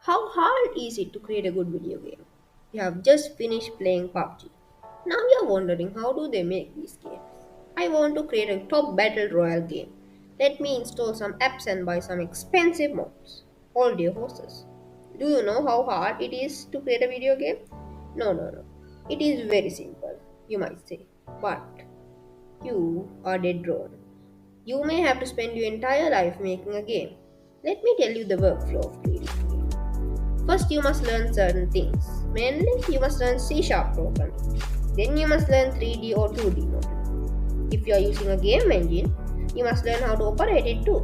How hard is it to create a good video game? You have just finished playing PUBG. Now you're wondering how do they make these games? I want to create a top battle royale game. Let me install some apps and buy some expensive mods. Hold your horses. Do you know how hard it is to create a video game? No. It is very simple, you might say. But you are dead wrong. You may have to spend your entire life making a game. Let me tell you the workflow of creating a game. First, you must learn certain things. Mainly, you must learn C sharp programming. Then, you must learn 3D or 2D modeling. If you are using a game engine, you must learn how to operate it too.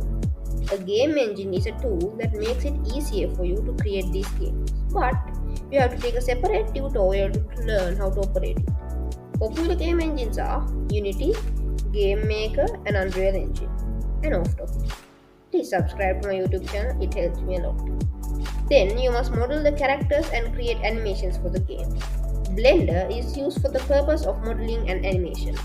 A game engine is a tool that makes it easier for you to create these games. But you have to take a separate tutorial to learn how to operate it. Popular game engines are Unity, Game Maker, and Unreal Engine. And off topic. Please subscribe to my YouTube channel, it helps me a lot. Then you must model the characters and create animations for the game. Blender is used for the purpose of modeling and animation.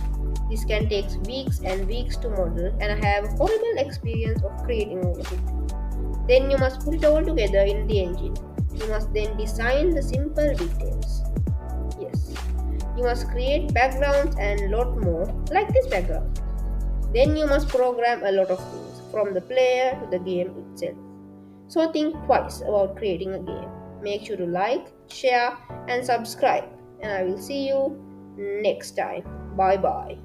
This can take weeks and weeks to model, and I have a horrible experience of creating all of it. Then you must put it all together in the engine. You must then design the simple details. Yes, you must create backgrounds and lot more, like this background. Then you must program a lot of things, from the player to the game itself. So think twice about creating a game. Make sure to like, share, and subscribe. And I will see you next time. Bye bye.